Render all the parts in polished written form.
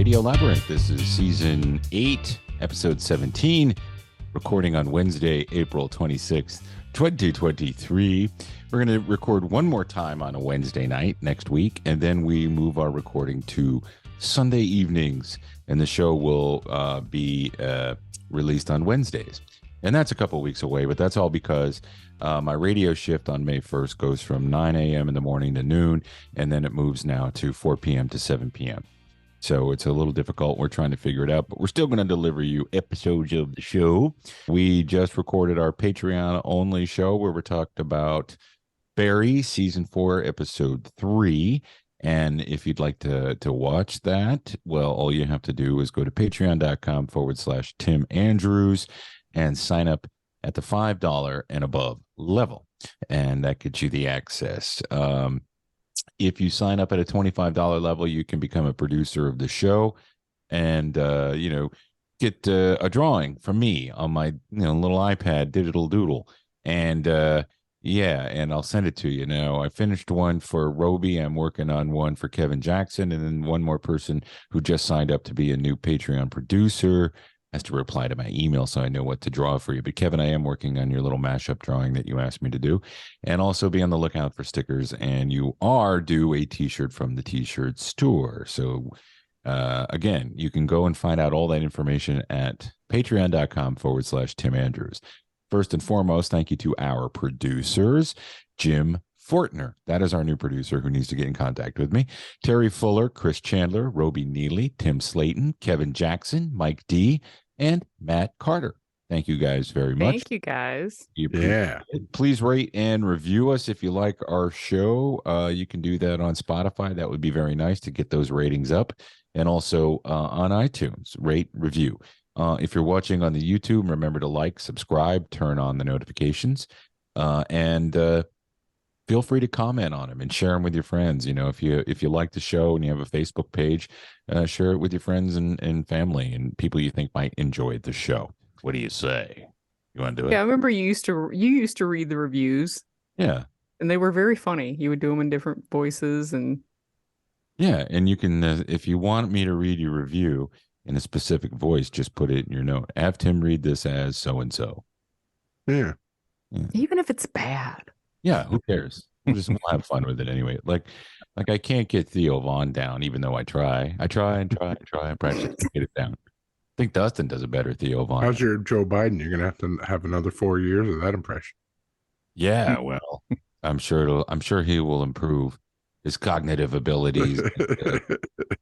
Radio Labyrinth. This is season 8, episode 17, recording on Wednesday, April 26th, 2023. We're going to record one more time on a Wednesday night next week, and then we move our recording to Sunday evenings, and the show will be released on Wednesdays. And that's a couple weeks away, but that's all because my radio shift on May 1st goes from 9 a.m. in the morning to noon, and then it moves now to 4 p.m. to 7 p.m. So it's a little difficult. We're trying to figure it out, but we're still going to deliver you episodes of the show. We just recorded our Patreon-only show where we talked about Barry, Season 4, Episode 3. And if you'd like to watch that, well, all you have to do is go to patreon.com/Tim Andrews and sign up at the $5 and above level. And that gets you the access. If you sign up at a $25 level, you can become a producer of the show and, get a drawing from me on my little iPad digital doodle. And and I'll send it to you. Now, I finished one for Roby. I'm working on one for Kevin Jackson. And then one more person who just signed up to be a new Patreon producer has to reply to my email so I know what to draw for you. But Kevin, I am working on your little mashup drawing that you asked me to do, and also be on the lookout for stickers. And you are due a t-shirt from the t-shirt store. So again, you can go and find out all that information at patreon.com/Tim Andrews. First and foremost, thank you to our producers, Jim Fortner. That is our new producer who needs to get in contact with me. Terry Fuller, Chris Chandler, Roby Neely, Tim Slayton, Kevin Jackson, Mike D, and Matt Carter. Thank you guys very much. Thank you guys. Yeah. Please rate and review us if you like our show. You can do that on Spotify. That would be very nice to get those ratings up. And also on iTunes, rate, review. If you're watching on the YouTube, remember to like, subscribe, turn on the notifications, and feel free to comment on them and share them with your friends. If you like the show and you have a Facebook page, share it with your friends and family and people you think might enjoy the show. What do you say? You want to do it? Yeah, I remember you used to read the reviews. Yeah, and they were very funny. You would do them in different voices, and and you can if you want me to read your review in a specific voice, just put it in your note. Have Tim read this as so and so. Yeah, even if it's bad. Yeah, who cares? We'll have fun with it anyway. Like I can't get Theo Vaughn down, even though I try. I try and practice to get it down. I think Dustin does a better Theo Vaughn. How's your Joe Biden? You're gonna have to have another 4 years of that impression. Yeah, well, I'm sure he will improve his cognitive abilities.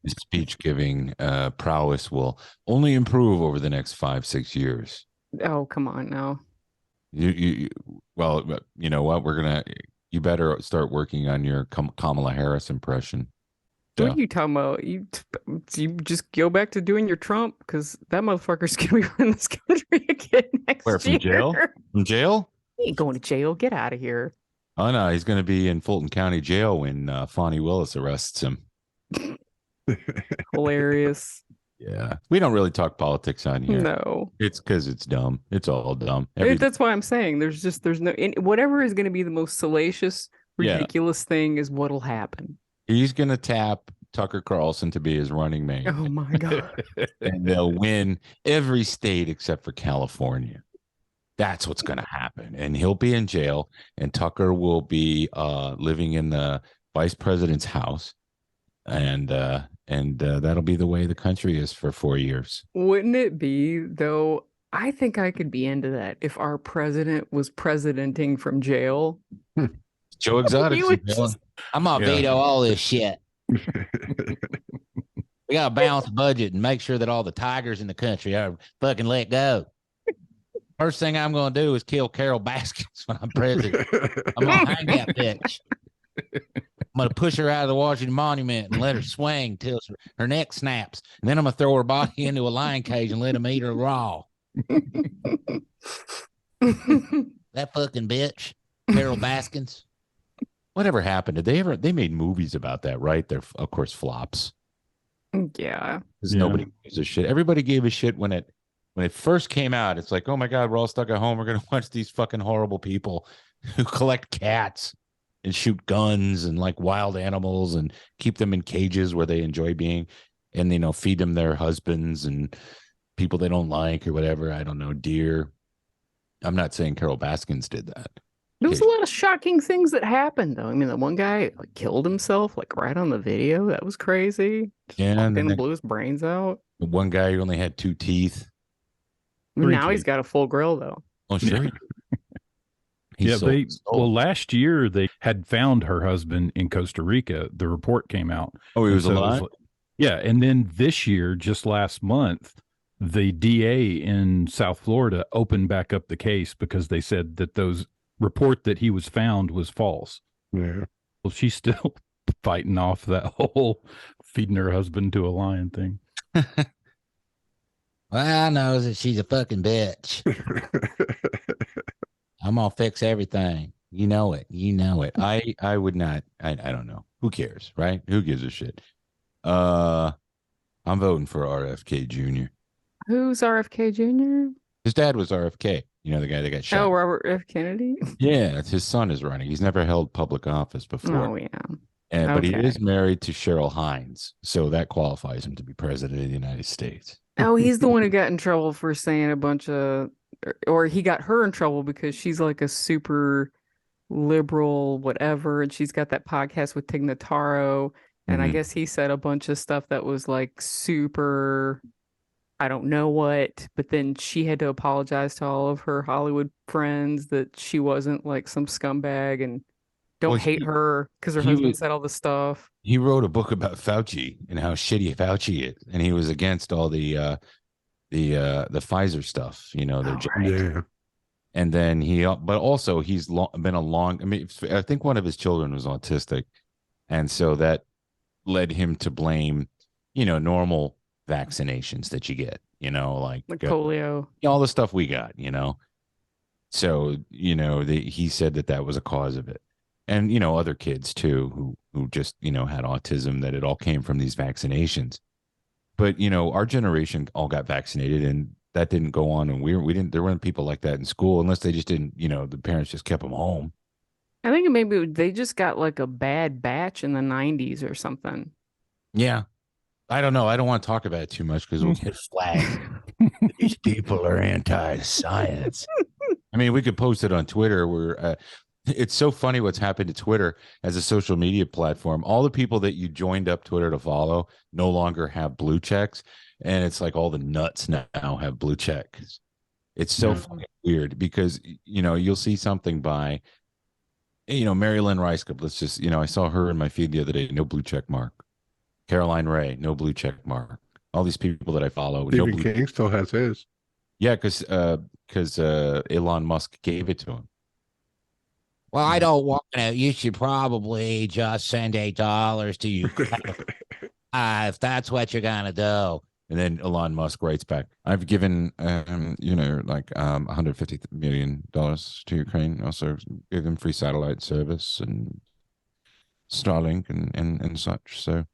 His speech giving prowess will only improve over the next 5-6 years. Oh, come on now. Well, you know what? You better start working on your Kamala Harris impression. What are you talking about? You just go back to doing your Trump, because that motherfucker's going to be running this country again next year. From jail? From jail? He ain't going to jail. Get out of here. Oh, no. He's going to be in Fulton County Jail when Fonnie Willis arrests him. Hilarious. Yeah. We don't really talk politics on here. No. It's because it's dumb. It's all dumb. That's why I'm saying there's no, whatever is going to be the most salacious, ridiculous thing is what'll happen. He's going to tap Tucker Carlson to be his running mate. Oh, my God. And they'll win every state except for California. That's what's going to happen. And he'll be in jail, and Tucker will be living in the vice president's house. And that'll be the way the country is for 4 years. Wouldn't it be, though? I think I could be into that if our president was presidenting from jail. Joe Exotic. I'm gonna veto all this shit. We gotta balance the budget and make sure that all the tigers in the country are fucking let go. First thing I'm gonna do is kill Carol Baskins when I'm president. I'm gonna hang that bitch. I'm going to push her out of the Washington Monument and let her swing till her neck snaps. And then I'm going to throw her body into a lion cage and let him eat her raw. That fucking bitch, Carol Baskins. Whatever happened? They made movies about that, right? They're, of course, flops. Yeah. Because nobody gives a shit. Everybody gave a shit when it first came out. It's like, oh my God, we're all stuck at home. We're going to watch these fucking horrible people who collect cats and shoot guns and like wild animals and keep them in cages where they enjoy being. and, feed them their husbands and people they don't like or whatever. I don't know, deer. I'm not saying Carol Baskins did that. There was a lot of shocking things that happened, though. I mean, the one guy killed himself, right on the video. That was crazy. And then blew his brains out. The one guy who only had 2 teeth. Now he's got a full grill, though. Oh, sure. Last year they had found her husband in Costa Rica. The report came out. Oh, he was alive? And then this year, just last month, the DA in South Florida opened back up the case because they said that those report that he was found was false. Yeah. Well, she's still fighting off that whole feeding her husband to a lion thing. Well, I know that she's a fucking bitch. I'm gonna fix everything. You know it. I would not. I don't know. Who cares, right? Who gives a shit? I'm voting for RFK Jr. Who's RFK Jr.? His dad was RFK. The guy that got shot. Oh, Robert F. Kennedy? Yeah, it's his son is running. He's never held public office before. Oh, yeah. But he is married to Cheryl Hines, so that qualifies him to be president of the United States. Oh, he's the one who got in trouble for saying a bunch of, or he got her in trouble because she's like a super liberal whatever, and she's got that podcast with Tig Notaro, and I guess he said a bunch of stuff that was super, I don't know what, but then she had to apologize to all of her Hollywood friends that she wasn't some scumbag and don't hate her because her husband said all this stuff. He wrote a book about Fauci and how shitty Fauci is, and he was against all the Pfizer stuff, Yeah. And then but also he's been I think one of his children was autistic, and so that led him to blame, normal vaccinations that you get, like polio, all the stuff we got, So, he said that was a cause of it. And, other kids too, who just, had autism, that it all came from these vaccinations. But, our generation all got vaccinated, and that didn't go on. And there weren't people like that in school, unless they just didn't, the parents just kept them home. I think maybe they just got a bad batch in the 90s or something. Yeah. I don't know. I don't want to talk about it too much because we'll get flagged. These people are anti-science. I mean, we could post it on Twitter where it's so funny what's happened to Twitter as a social media platform. All the people that you joined up Twitter to follow no longer have blue checks. And it's like all the nuts now have blue checks. It's so fucking weird because, you'll see something by, Mary Lynn Rice-Cup. Let's just, I saw her in my feed the other day. No blue check mark. Caroline Ray, no blue check mark. All these people that I follow. Stephen King still has his. Yeah, because Elon Musk gave it to him. Well, I don't want to. You should probably just send $8 to Ukraine if that's what you're gonna do. And then Elon Musk writes back, "I've given $150 million to Ukraine. Also, give them free satellite service and Starlink and such. So."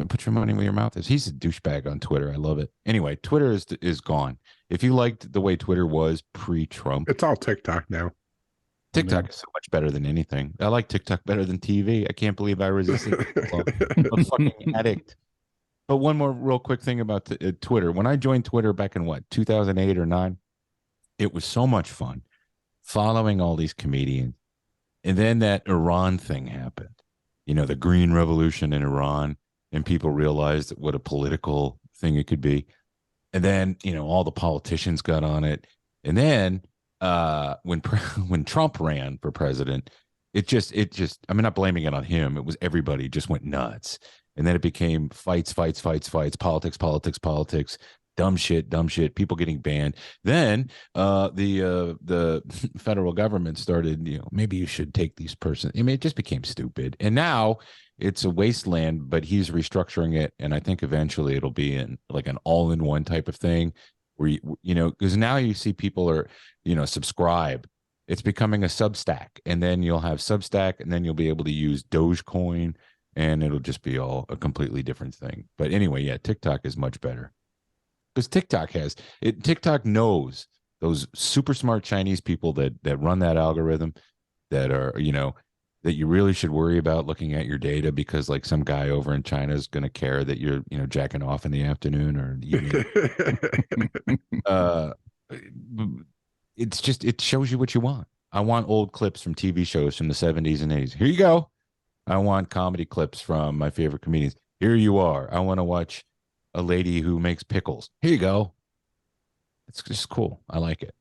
Put your money where your mouth is. He's a douchebag on Twitter. I love it. Anyway, Twitter is gone. If you liked the way Twitter was pre-Trump, it's all TikTok now. TikTok is so much better than anything. I like TikTok better than TV. I can't believe I resisted. I'm a fucking addict. But one more real quick thing about Twitter. When I joined Twitter back in 2008 or 9, it was so much fun following all these comedians. And then that Iran thing happened. The Green Revolution in Iran. And people realized what a political thing it could be. And then, all the politicians got on it. And then when Trump ran for president, it just, I'm not blaming it on him. It was everybody just went nuts. And then it became fights, politics, dumb shit, people getting banned. Then the federal government started, maybe you should take these persons. I mean, it just became stupid. And now it's a wasteland, but he's restructuring it. And I think eventually it'll be in an all-in-one type of thing where, because now you see people are, subscribe. It's becoming a Substack. And then you'll have Substack, and then you'll be able to use Dogecoin, and it'll just be all a completely different thing. But anyway, yeah, TikTok is much better. Because TikTok knows those super smart Chinese people that run that algorithm, that are, that you really should worry about looking at your data because like some guy over in China is going to care that you're, jacking off in the afternoon or the evening. It's just, it shows you what you want. I want old clips from TV shows from the 70s and 80s. Here you go. I want comedy clips from my favorite comedians. Here you are. I want to watch a lady who makes pickles. Here you go. It's just cool. I like it.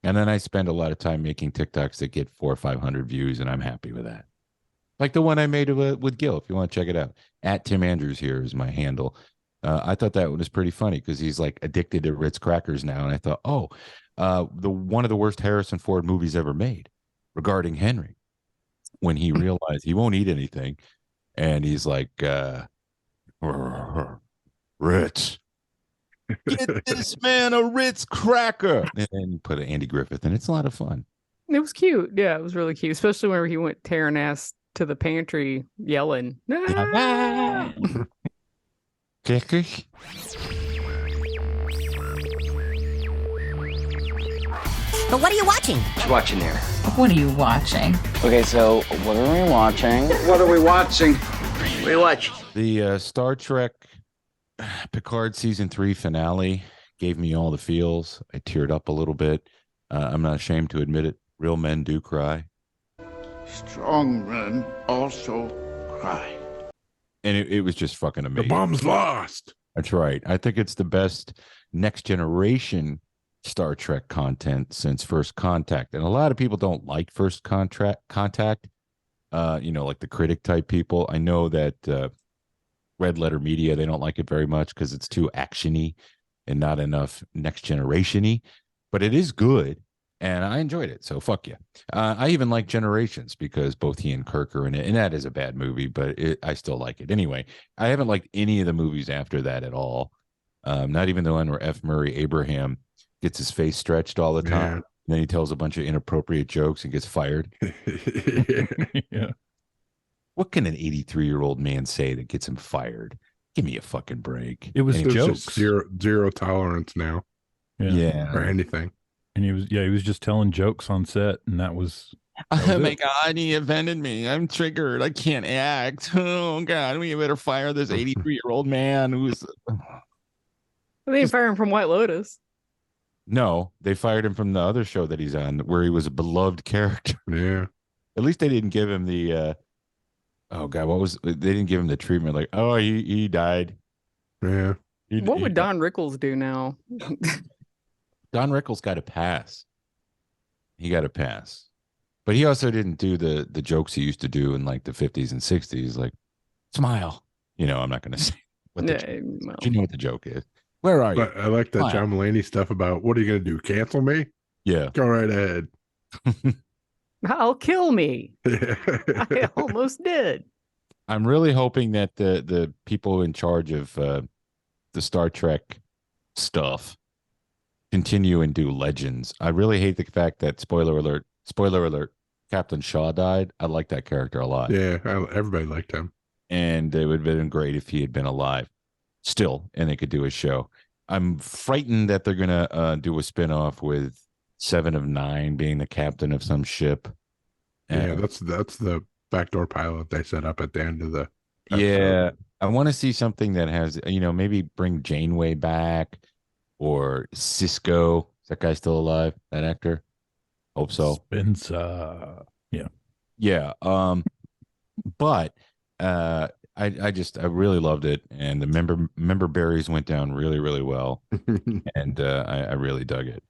And then I spend a lot of time making TikToks that get 400 or 500 views, and I'm happy with that. Like the one I made with Gil, if you want to check it out. At Tim Andrews here is my handle. I thought that was pretty funny because he's like addicted to Ritz crackers now. And I thought, one of the worst Harrison Ford movies ever made regarding Henry, when he realized he won't eat anything. And he's like, Ritz, get this man a Ritz cracker. And then you put an Andy Griffith in. It's a lot of fun. It was cute. Yeah, it was really cute, especially whenever he went tearing ass to the pantry yelling. Ah! Kickers. But what are you watching? What you watching there? What are you watching? Okay, so what are we watching? What are we watching? What are you watching? The Star Trek Picard season 3 finale gave me all the feels. I teared up a little bit. I'm not ashamed to admit it. Real men do cry. Strong men also cry. And it was just fucking The amazing. bomb's lost. That's right. I think it's the best next generation Star Trek content since First Contact. And a lot of people don't like First Contact, like the critic type people. I know that Red Letter Media, they don't like it very much because it's too actiony and not enough next generation-y. But it is good, and I enjoyed it. So fuck you. I even like Generations because both he and Kirk are in it, and that is a bad movie, but I still like it. Anyway, I haven't liked any of the movies after that at all. Not even the one where F. Murray Abraham gets his face stretched all the time. And then he tells a bunch of inappropriate jokes and gets fired. Yeah. What can an 83-year-old man say that gets him fired? Give me a fucking break. It was There's jokes. just zero tolerance now Yeah. for anything. And he was just telling jokes on set, and that was Oh my God, he offended me. I'm triggered. I can't act. Oh God, we better fire this 83-year-old man who's. They didn't fire him from White Lotus. No, they fired him from the other show that he's on where he was a beloved character. Yeah. At least they didn't give him the oh God, they didn't give him the treatment like, oh, he died. Yeah. What would Don Rickles do now? Don Rickles got a pass. He got a pass. But he also didn't do the jokes he used to do in like the 50s and 60s, like smile. I'm not gonna say what you know what the joke is. Where are you? But I like that Smile. John Mulaney stuff about what are you going to do? Cancel me? Yeah. Go right ahead. I'll kill me. Yeah. I almost did. I'm really hoping that the people in charge of the Star Trek stuff continue and do Legends. I really hate the fact that spoiler alert, Captain Shaw died. I like that character a lot. Yeah. Everybody liked him. And it would have been great if he had been alive still, and they could do a show. I'm frightened that they're gonna do a spinoff with 7 of 9 being the captain of some ship. Yeah, that's the backdoor pilot they set up at the end of the episode. Yeah, I want to see something that has, maybe bring Janeway back or Cisco. Is that guy still alive? That actor? Hope so. Spencer. Yeah. But I really loved it, and the member berries went down really, really well, and I really dug it.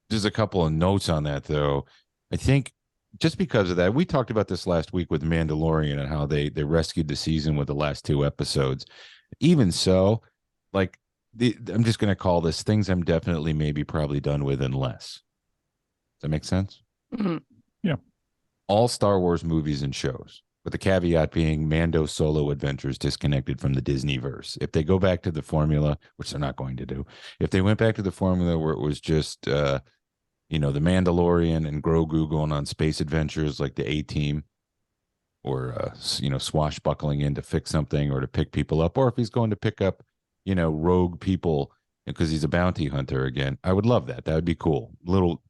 Just a couple of notes on that, though. I think just because of that, we talked about this last week with Mandalorian and how they rescued the season with the last 2 episodes. Even so, like I'm just going to call this things I'm definitely maybe probably done with and less. Does that make sense? Mm-hmm. Yeah. All Star Wars movies and shows, with the caveat being Mando solo adventures disconnected from the Disneyverse. If they go back to the formula, which they're not going to do, if they went back to the formula where it was just, the Mandalorian and Grogu going on space adventures like the A-Team, or, swashbuckling in to fix something or to pick people up, or if he's going to pick up, rogue people because he's a bounty hunter again, I would love that. That would be cool. Little,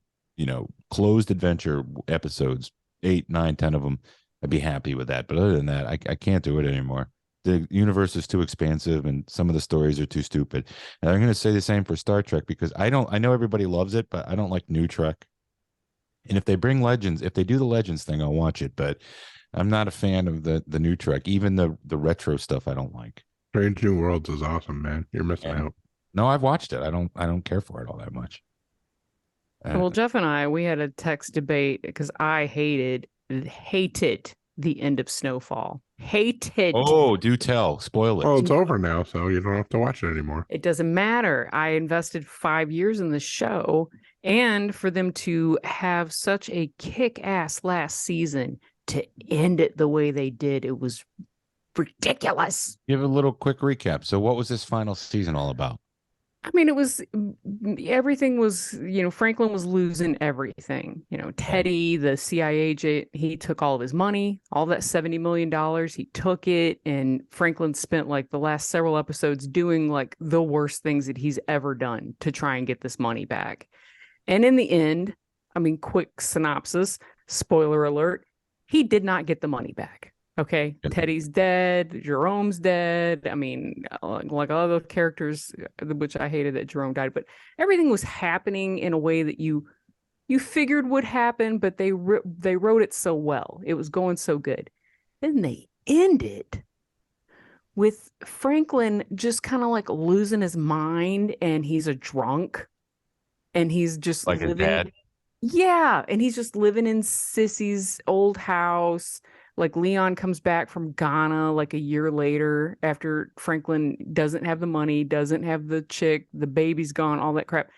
closed adventure episodes 8, 9, 10 of them, I'd be happy with that. But other than that, I can't do it anymore. The universe is too expansive and some of the stories are too stupid. And I'm going to say the same for Star Trek because I know everybody loves it, but I don't like new Trek. And if they bring Legends, if they do the Legends thing, I'll watch it. But I'm not a fan of the new Trek. Even the retro stuff I don't like. Strange New Worlds is awesome, man. You're missing out. No, I've watched it. I don't care for it all that much. Well, Jeff and I, we had a text debate because I hated the end of Snowfall. Hated. Oh, do tell. Spoil it. Oh, it's over now, so you don't have to watch it anymore. It doesn't matter. I invested 5 years in the show, and for them to have such a kick-ass last season to end it the way they did, it was ridiculous. Give a little quick recap. So what was this final season all about? I mean, it was, everything was, Franklin was losing everything. Teddy, the CIA agent, he took all of his money, all that $70 million, he took it, and Franklin spent like the last several episodes doing like the worst things that he's ever done to try and get this money back. And in the end, I mean, quick synopsis, spoiler alert, he did not get the money back. Okay, Teddy's dead. Jerome's dead. I mean, like all the characters, which I hated that Jerome died, but everything was happening in a way that you figured would happen, but they wrote it so well. It was going so good. Then they ended with Franklin just kind of like losing his mind, and he's a drunk, and he's just like living. His dad. Yeah, and he's just living in Sissy's old house. Like Leon comes back from Ghana like a year later after Franklin doesn't have the money, doesn't have the chick, the baby's gone, all that crap.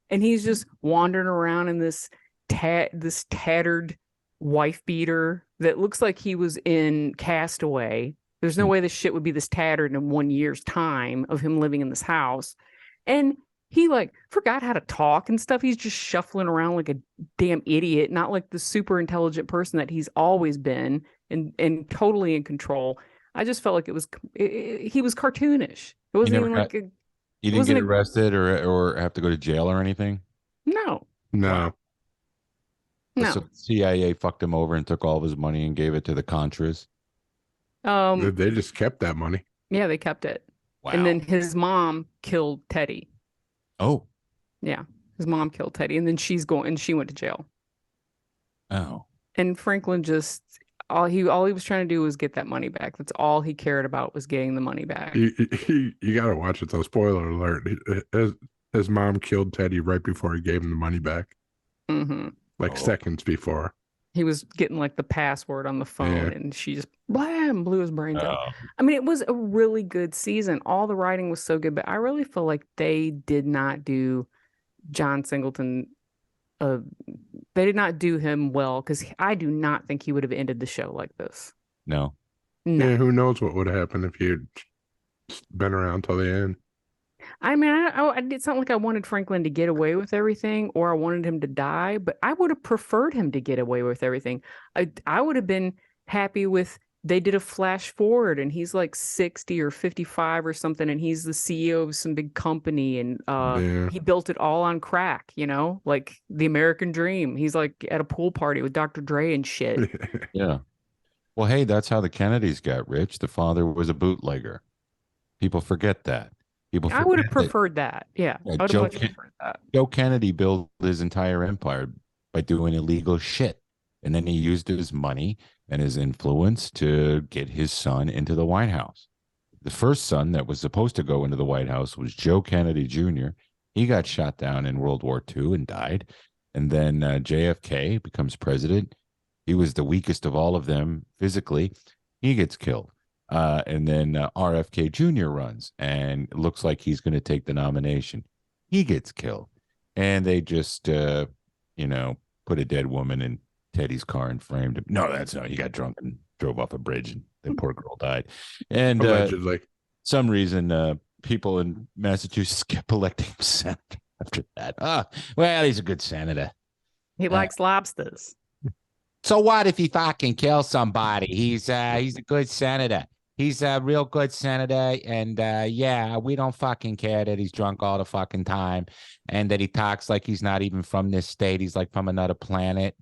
And he's just wandering around in this tattered wife beater that looks like he was in Castaway. There's no way this shit would be this tattered in 1 year's time of him living in this house. And he like forgot how to talk and stuff. He's just shuffling around like a damn idiot, not like the super intelligent person that he's always been and totally in control. I just felt like he was cartoonish. It wasn't even like you didn't get arrested or have to go to jail or anything? No. No. So CIA fucked him over and took all of his money and gave it to the Contras. They just kept that money. Yeah, they kept it. Wow. And then his mom killed Teddy. Oh. Yeah, his mom killed Teddy, and then she went to jail. Oh. And Franklin just all he was trying to do was get that money back. That's all he cared about, was getting the money back. You got to watch it though. Spoiler alert: his mom killed Teddy right before he gave him the money back. Mm-hmm. Like seconds before. He was getting like the password on the phone, and she just blam blew his brains out. Oh. I mean, it was a really good season. All the writing was so good, but I really feel like they did not do John Singleton. They did not do him well, because I do not think he would have ended the show like this. No. Yeah, who knows what would have happened if you'd been around till the end. I mean, it's not like I wanted Franklin to get away with everything or I wanted him to die, but I would have preferred him to get away with everything. I would have been happy with, they did a flash forward and he's like 60 or 55 or something, and he's the CEO of some big company, and he built it all on crack, like the American dream. He's like at a pool party with Dr. Dre and shit. Yeah. Well, hey, that's how the Kennedys got rich. The father was a bootlegger. People forget that. I would have preferred that. Yeah. I would have much preferred that. Joe Kennedy built his entire empire by doing illegal shit. And then he used his money and his influence to get his son into the White House. The first son that was supposed to go into the White House was Joe Kennedy Jr. He got shot down in World War II and died. And then JFK becomes president. He was the weakest of all of them physically. He gets killed. And then RFK Jr. runs, and it looks like he's going to take the nomination. He gets killed. And they just, put a dead woman in Teddy's car and framed him. No, that's not. He got drunk and drove off a bridge, and the poor girl died. And allegedly. Some reason people in Massachusetts kept electing him senator after that. Well, he's a good senator. He likes lobsters. So what if he fucking kills somebody? He's a good senator. He's a real good senator, and we don't fucking care that he's drunk all the fucking time and that he talks like he's not even from this state. He's like from another planet.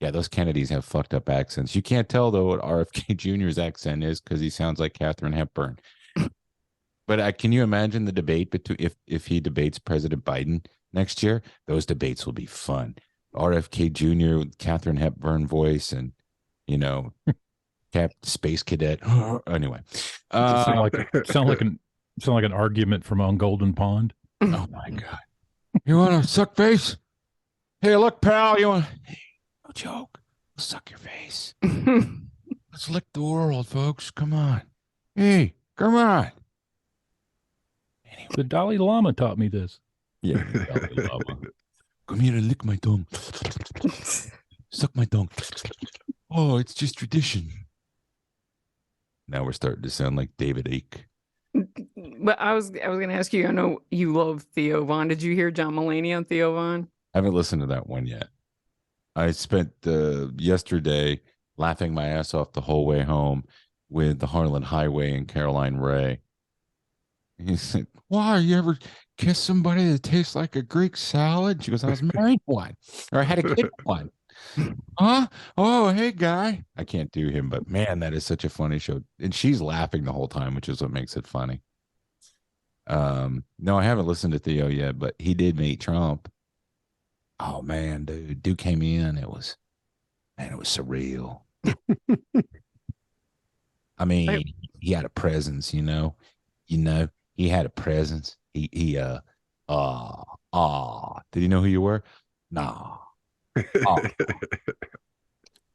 Yeah, those Kennedys have fucked up accents. You can't tell though what RFK Jr.'s accent is because he sounds like Katharine Hepburn. But can you imagine the debate between if he debates President Biden next year? Those debates will be fun. RFK Jr. with Katharine Hepburn voice, and Space Cadet. Anyway, sound like an argument from on Golden Pond. Oh my God! You want to suck face? Hey, look, pal. You want? Hey, no joke. I'll suck your face. Let's lick the world, folks. Come on. Hey, come on. Anyway. The Dalai Lama taught me this. Yeah, Dalai Lama. Come here and lick my tongue. Suck my tongue. Oh, it's just tradition. Now we're starting to sound like David Icke. But I was going to ask you, I know you love Theo Von. Did you hear John Mulaney on Theo Von? I haven't listened to that one yet. I spent yesterday laughing my ass off the whole way home with the Harlan Highway and Caroline Ray. He said, "Why, you ever kiss somebody that tastes like a Greek salad?" She goes, "I was married one, or I had a kid with one." Huh? Oh, hey, guy. I can't do him, but man, that is such a funny show. And she's laughing the whole time, which is what makes it funny. No, I haven't listened to Theo yet, but he did meet Trump. Oh man, dude came in. It was surreal. I mean, he had a presence, he had a presence. Did you know who you were? Nah. Oh.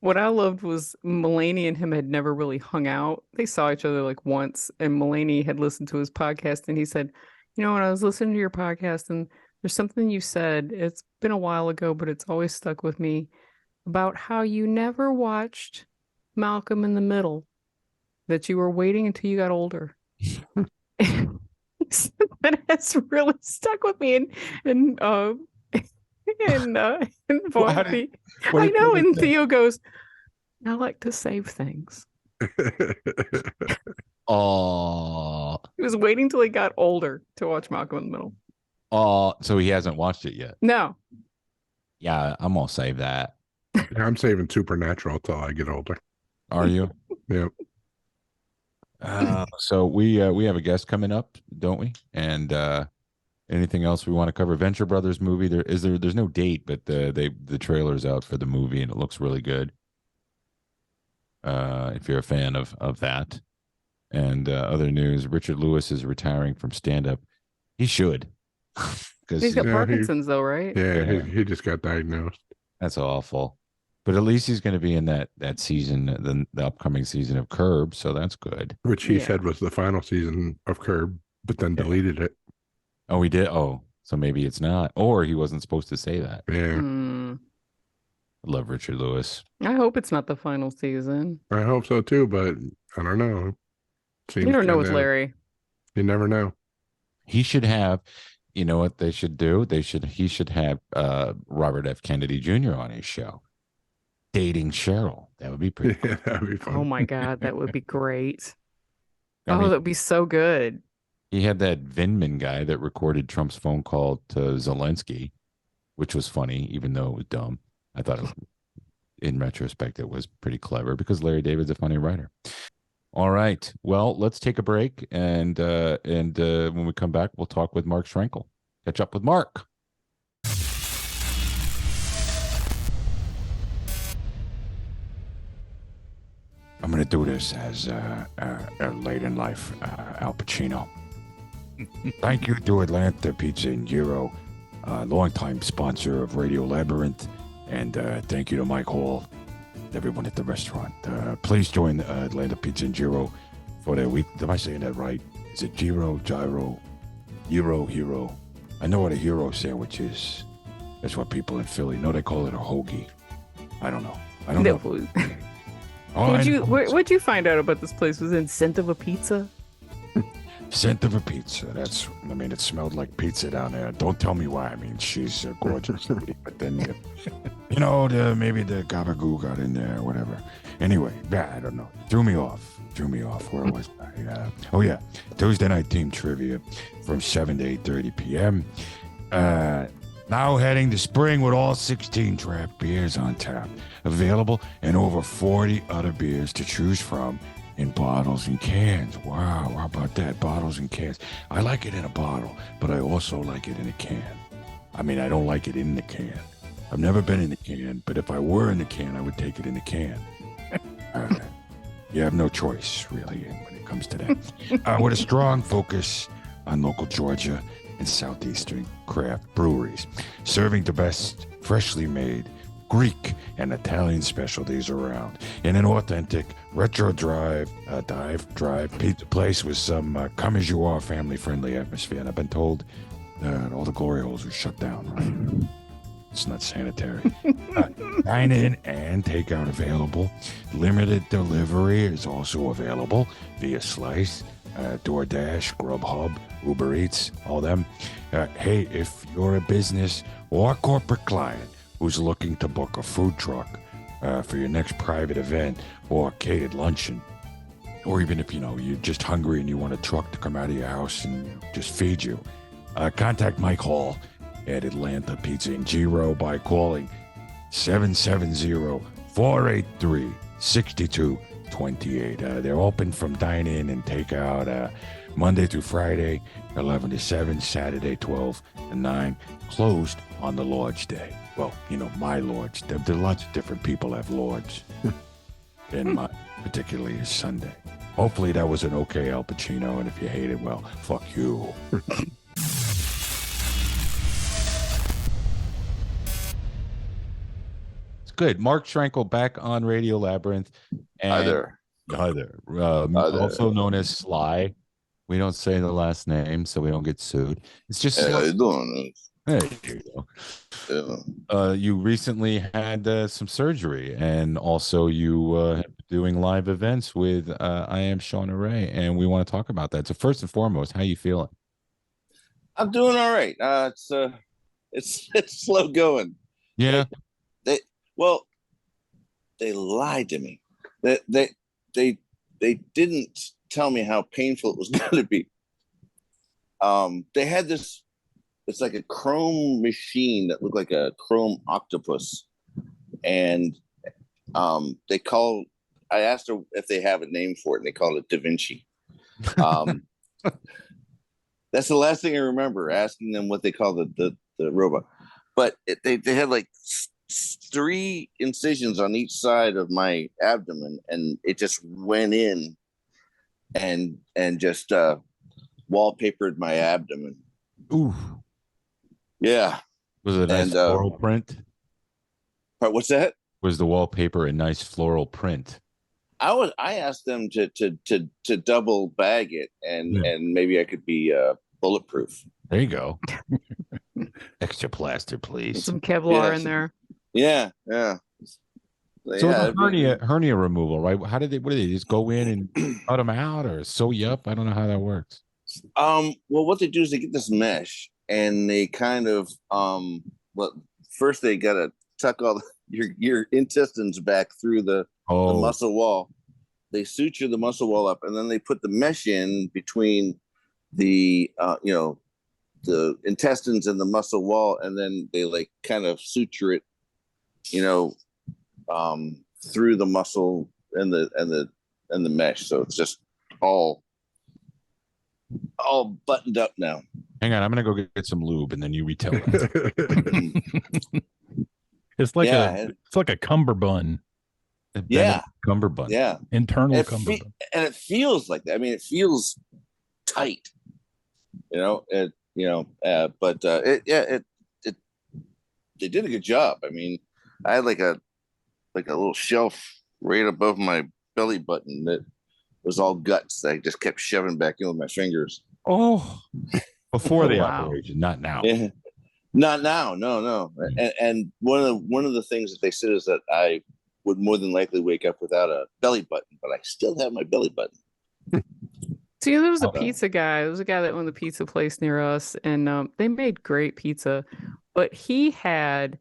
What I loved was Mulaney and him had never really hung out. They saw each other like once, and Mulaney had listened to his podcast, and he said, when I was listening to your podcast, and there's something you said, it's been a while ago, but it's always stuck with me, about how you never watched Malcolm in the Middle, that you were waiting until you got older. That has really stuck with me, and Theo goes, "I like to save things." Oh, he was waiting till he got older to watch Malcolm in the Middle. Oh, so he hasn't watched it yet. No. Yeah, I'm gonna save that. I'm saving Supernatural till I get older. Are you? Yep. So we have a guest coming up, don't we? And anything else we want to cover? Venture Brothers movie. There's no date, but the trailer's out for the movie and it looks really good. If you're a fan of that. And other news, Richard Lewis is retiring from stand-up. He should. Because he's got Parkinson's though, right? Yeah, he just got diagnosed. That's awful. But at least he's going to be in that season, the upcoming season of Curb, so that's good. Which he said was the final season of Curb, but then deleted it. Oh, he did? Oh, so maybe it's not. Or he wasn't supposed to say that. Yeah. I love Richard Lewis. I hope it's not the final season. I hope so too, but I don't know. You don't know with Larry. You never know. He should have, you know what they should do? He should have Robert F. Kennedy Jr. on his show. Dating Cheryl. That would be pretty cool. Yeah, that would be fun. Oh my God, that would be great. That would be so good. He had that Vindman guy that recorded Trump's phone call to Zelensky, which was funny, even though it was dumb. I thought, in retrospect, it was pretty clever because Larry David's a funny writer. All right. Well, let's take a break, and when we come back, we'll talk with Mark Schrankel. Catch up with Mark. I'm going to do this as late in life Al Pacino. Thank you to Atlanta Pizza and Gyro, longtime sponsor of Radio Labyrinth, and thank you to Mike Hall, everyone at the restaurant. Please join Atlanta Pizza and Gyro for their week. Am I saying that right? Is it Gyro, Hero? I know what a hero sandwich is. That's what people in Philly know. They call it a hoagie. I don't know. What'd you find out about this place? Was it Scent of a Pizza? Scent of a Pizza. It smelled like pizza down there. Don't tell me why. I mean, she's a gorgeous lady. But then, maybe the gabagool got in there or whatever. Anyway, I don't know. Threw me off. Where was I? Tuesday night team trivia from 7 to 8:30 p.m. Now heading to spring with all 16 draft beers on tap. Available and over 40 other beers to choose from in bottles and cans. Wow, how about that? Bottles and cans. I like it in a bottle, but I also like it in a can. I mean, I don't like it in the can. I've never been in the can, but if I were in the can, I would take it in the can. You have no choice, really, when it comes to that. With a strong focus on local Georgia and southeastern craft breweries, serving the best freshly made Greek and Italian specialties around in an authentic retro dive pizza place with some come-as-you-are family-friendly atmosphere. And I've been told that all the glory holes are shut down, right? It's not sanitary. Dine-in and takeout available. Limited delivery is also available via Slice, DoorDash, Grubhub, Uber Eats, all them. Hey, if you're a business or corporate client who's looking to book a food truck for your next private event or catered luncheon, or even if, you're just hungry and you want a truck to come out of your house and just feed you, contact Mike Hall at Atlanta Pizza and Gyro by calling 770-483-6228. They're open from dine-in and takeout Monday through Friday, 11 to 7, Saturday, 12 to 9, closed on the Lord's Day. Well, my Lord's. There are lots of different people have Lords, and mine particularly is Sunday. Hopefully that was an okay Al Pacino, and if you hate it, well, fuck you. Good. Mark Schrankel back on Radio Labyrinth. And Hi there. Also known as Sly. We don't say the last name so we don't get sued. It's just Hey, how you doing? There you go. Yeah. You recently had some surgery, and also you doing live events with I Am Shauna Rae, and we want to talk about that. So first and foremost, how you feeling? I'm doing all right. It's slow going. Yeah. They lied to me. They didn't tell me how painful it was going to be. They had this. It's like a chrome machine that looked like a chrome octopus, and I asked her if they have a name for it, and they called it Da Vinci. That's the last thing I remember, asking them what they call the robot. But they had like 3 incisions on each side of my abdomen, and it just went in and just wallpapered my abdomen. Ooh. Yeah. Was it a nice floral print? What's that? Was the wallpaper a nice floral print? I asked them to double bag it, and maybe I could be bulletproof. There you go. Extra plaster, please. Some Kevlar in there. Yeah. So the hernia removal, right? What do they just go in and cut them out or sew you up? I don't know how that works. Well, what they do is they get this mesh, and they kind of first they gotta tuck all your intestines back through the muscle wall. They suture the muscle wall up, and then they put the mesh in between the the intestines and the muscle wall, and then they like kind of suture it, through the muscle and the mesh. So it's just all buttoned up now. Hang on, I'm gonna go get some lube, and then you retell it. It's like a cummerbund. Cummerbund. Yeah, internal cummerbund, and it feels like that. I mean, it feels tight. But they did a good job. I mean, I had like a little shelf right above my belly button that was all guts that I just kept shoving back in with my fingers. Oh, before the operation, not now. Yeah. Not now, no. And one of the things that they said is that I would more than likely wake up without a belly button, but I still have my belly button. See, there was a pizza guy. There was a guy that owned the pizza place near us, and they made great pizza, but he had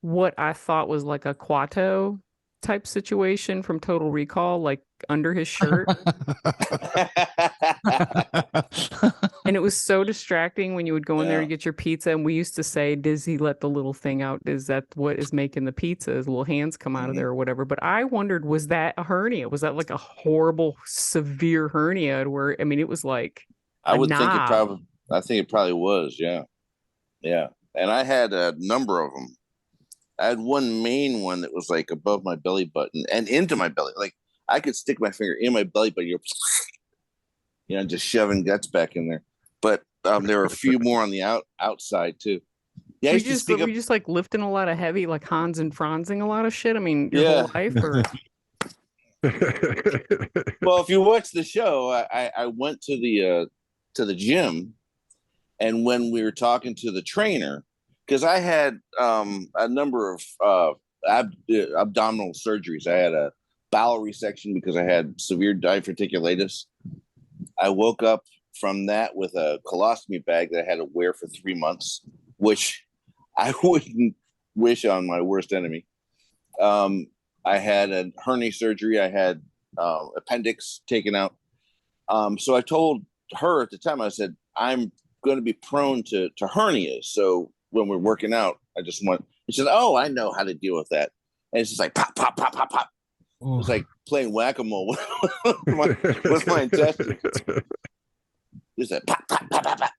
what I thought was like a Quato type situation from Total Recall, like under his shirt. And it was so distracting when you would go in there to get your pizza. And we used to say, does he let the little thing out? Is that what is making the pizza? His little hands come out of there or whatever. But I wondered, was that a hernia? Was that like a horrible, severe hernia where, I mean, it was like I think it probably was. Yeah. Yeah. And I had a number of them. I had one main one that was like above my belly button and into my belly. Like I could stick my finger in my belly button, just shoving guts back in there. But there were a few more on the outside too. Yeah, were you just like lifting a lot of heavy, like Hans and Franzing a lot of shit? I mean, your whole life, or well, if you watch the show, I went to the gym, and when we were talking to the trainer, because I had a number of abdominal surgeries. I had a bowel resection because I had severe diverticulitis. I woke up from that with a colostomy bag that I had to wear for 3 months, which I wouldn't wish on my worst enemy. I had a hernia surgery. I had appendix taken out. So I told her at the time, I said, I'm going to be prone to hernias. So when we're working out, she said, oh, I know how to deal with that. And it's just like pop, pop, pop, pop, pop. Ooh. It's like playing whack-a-mole with my intestines. It's like pop, pop, pop, pop, pop.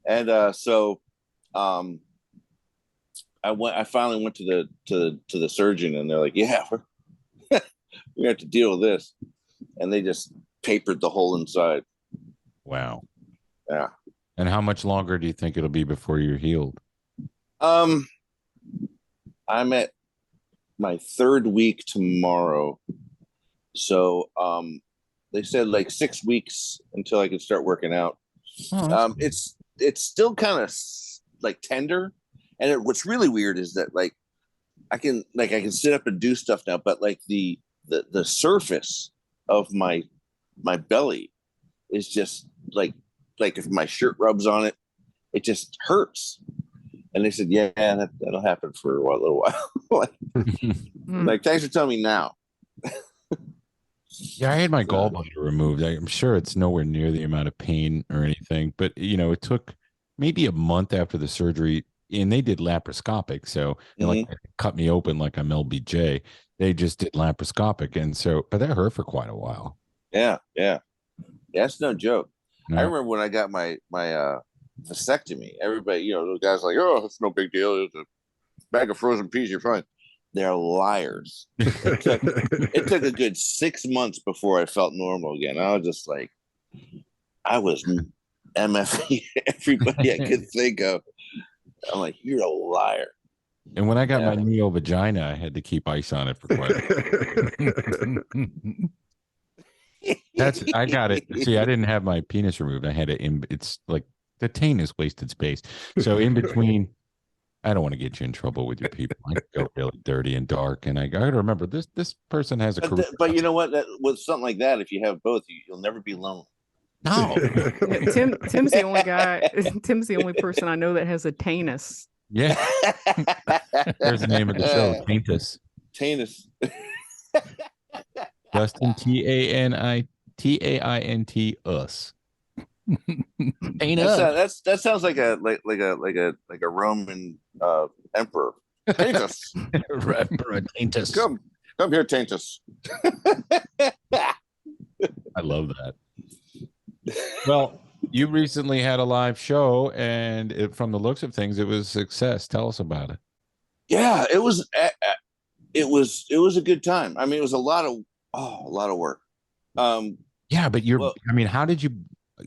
And so I finally went to the surgeon, and they're like, yeah, we have to deal with this. And they just papered the hole inside. Wow. Yeah. And how much longer do you think it'll be before you're healed? I'm at my 3rd week tomorrow. So they said like 6 weeks until I could start working out. Oh, it's still kind of like tender. And what's really weird is that like I can sit up and do stuff now, but like the surface of my belly is just like if my shirt rubs on it, it just hurts. And they said, yeah, that'll happen for a little while. like, thanks for telling me now. Yeah, I had my gallbladder removed. I'm sure it's nowhere near the amount of pain or anything, but it took maybe a month after the surgery, and they did laparoscopic. So like they cut me open like I'm LBJ. They just did laparoscopic, and so but that hurt for quite a while. Yeah, that's no joke. No. I remember when I got my vasectomy. Everybody, those guys like, oh, it's no big deal. It's a bag of frozen peas. You're fine. They're liars. It took a good 6 months before I felt normal again. I was just like, I was MFing everybody I could think of. I'm like, you're a liar. And when I got my neo vagina, I had to keep ice on it for quite a while. I got it. See, I didn't have my penis removed. I had it in. It's like the taint is wasted space. So in between, I don't want to get you in trouble with your people. I go really dirty and dark, and I got to remember this person has a career. But you know what? With something like that, if you have both, you'll never be alone. No, Tim's the only guy. Tim's the only person I know that has a tainus. Yeah, there's the name of the show, Taintus. Taintus. Dustin, TAINT us. That sounds like a Roman emperor. Taintus. Emperor Taintus. Come here, Taintus. I love that. Well, you recently had a live show, and from the looks of things, it was a success. Tell us about it. Yeah, it was a good time. I mean, it was a lot of work. Yeah, but how did you?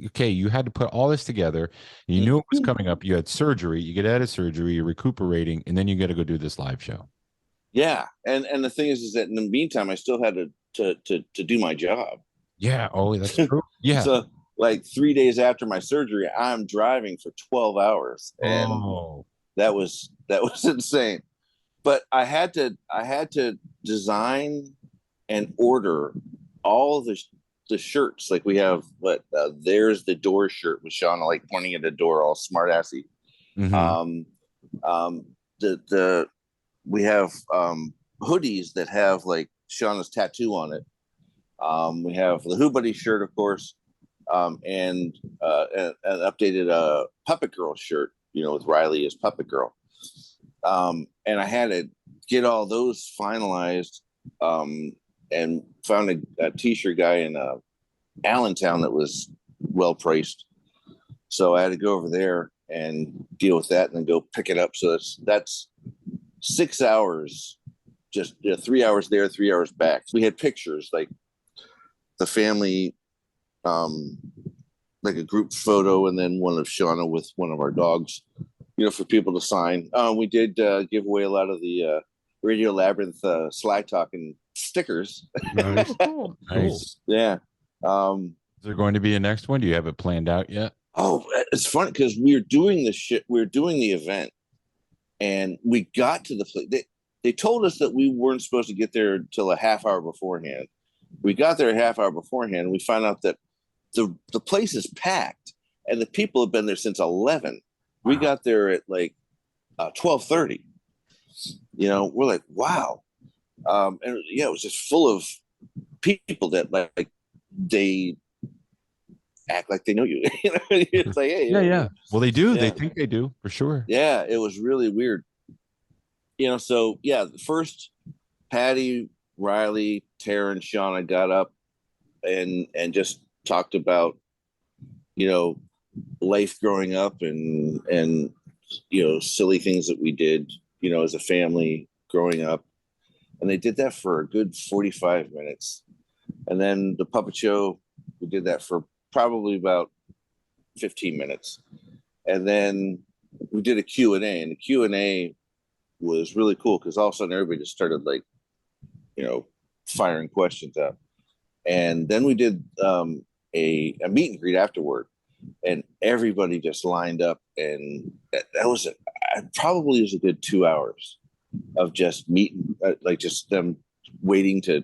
Okay, you had to put all this together. You knew it was coming up. You had surgery. You get out of surgery. You're recuperating, and then you got to go do this live show. Yeah, and the thing is that in the meantime, I still had to do my job. Yeah. Oh, that's true. Yeah. So, like 3 days after my surgery, I'm driving for 12 hours, and that was insane. But I had to design and order all the shirts. Like we have there's the door shirt with Shauna like pointing at the door, all smart assy. Mm-hmm. We have hoodies that have like Shauna's tattoo on it. We have the Who Buddy shirt, of course. and an updated Puppet Girl shirt, with Riley as Puppet Girl. And I had to get all those finalized, and found a t-shirt guy in Allentown that was well priced. So I had to go over there and deal with that and then go pick it up. So that's 6 hours, just 3 hours there, 3 hours back. We had pictures, like the family, like a group photo, and then one of Shauna with one of our dogs, for people to sign. We did give away a lot of the Radio Labyrinth Sly Talkin stickers. Nice. Cool. Nice. Yeah. Is there going to be a next one? Do you have it planned out yet? Oh, it's funny because we were doing the event, and we got to the place. They told us that we weren't supposed to get there until a half hour beforehand. We got there a half hour beforehand, and we found out that the place is packed, and the people have been there since 11. We got there at like 12:30. We're like, wow. And it was just full of people that like they act like they know you. It's like, hey, yeah. Well, they do. Yeah. They think they do, for sure. Yeah, it was really weird. So yeah, first Patty, Riley, Tara, and Shauna got up and just talked about, life growing up and silly things that we did, as a family growing up. And they did that for a good 45 minutes. And then the puppet show, we did that for probably about 15 minutes. And then we did a Q&A, and the Q&A was really cool because all of a sudden everybody just started firing questions out. And then we did a meet and greet afterward, and everybody just lined up, and that was probably was a good 2 hours of just meeting, like just them waiting to,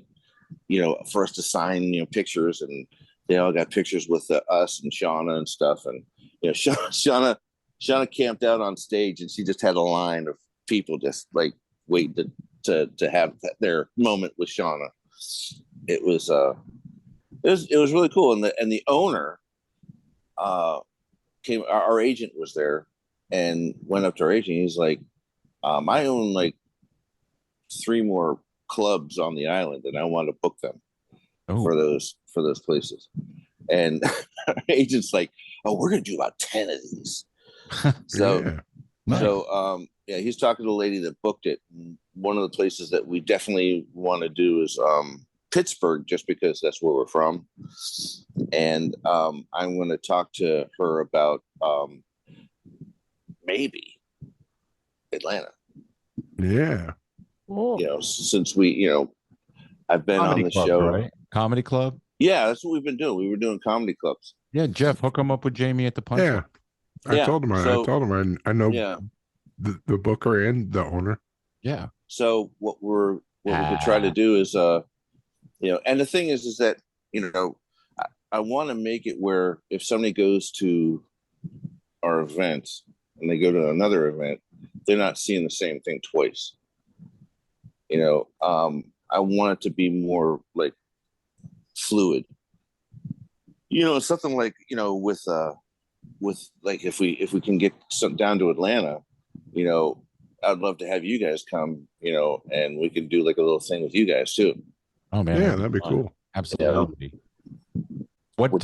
for us to sign, pictures, and they all got pictures with us and Shauna and stuff. And, Shauna camped out on stage, and she just had a line of people just like waiting to have their moment with Shauna. It was really cool. And the owner came, our agent was there, and went up to our agent. He's like, I own like 3 more clubs on the island, and I want to book them for those places. And our agent's like, oh, we're gonna do about 10 of these. So he's talking to the lady that booked it. One of the places that we definitely want to do is Pittsburgh, just because that's where we're from. And I'm going to talk to her about maybe Atlanta. Yeah. Since we, I've been Comedy on the club, show. right? Comedy club? Yeah, that's what we've been doing. We were doing comedy clubs. Yeah, Jeff, hook him up with Jamie at the Punch. Yeah. I told him I know the booker and the owner. Yeah. So what we could try to do is and the thing is that I want to make it where if somebody goes to our event and they go to another event, they're not seeing the same thing twice. I want it to be more like fluid. Something like with like if we can get something down to Atlanta, I'd love to have you guys come, and we can do like a little thing with you guys too. Oh man, yeah, that'd be cool. Absolutely. What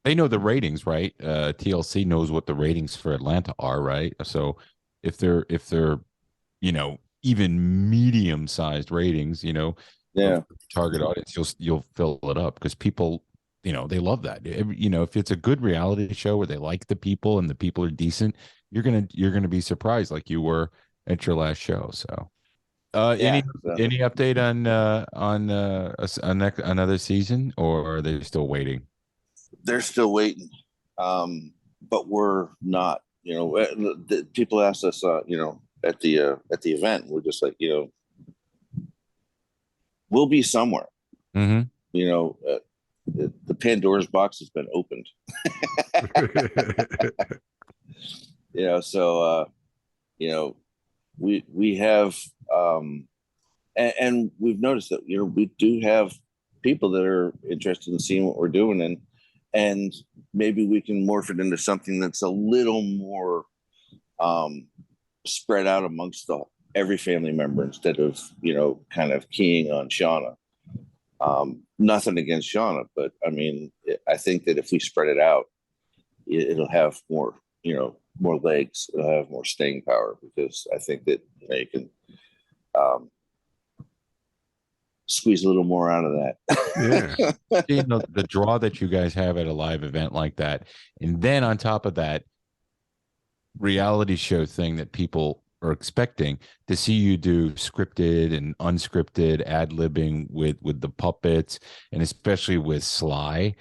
they know the ratings, right? TLC knows what the ratings for Atlanta are, right? So if they're even medium-sized ratings, target audience, you'll fill it up because people, they love that. If it's a good reality show where they like the people and the people are decent, you're gonna be surprised like you were at your last show. So any update on another season, or are they still waiting? They're still waiting, but we're not. People asked us, at the event, we're just like, we'll be somewhere. Mm-hmm. The Pandora's box has been opened. So we have and we've noticed that we do have people that are interested in seeing what we're doing, and maybe we can morph it into something that's a little more spread out amongst every family member instead of, kind of keying on Shauna. Nothing against Shauna, but I mean, I think that if we spread it out, it'll have more, more legs. It'll have more staying power, because I think that you can squeeze a little more out of that. Yeah. The draw that you guys have at a live event like that, and then on top of that, reality show thing that people are expecting to see you do scripted and unscripted ad-libbing with the puppets, and especially with Sly.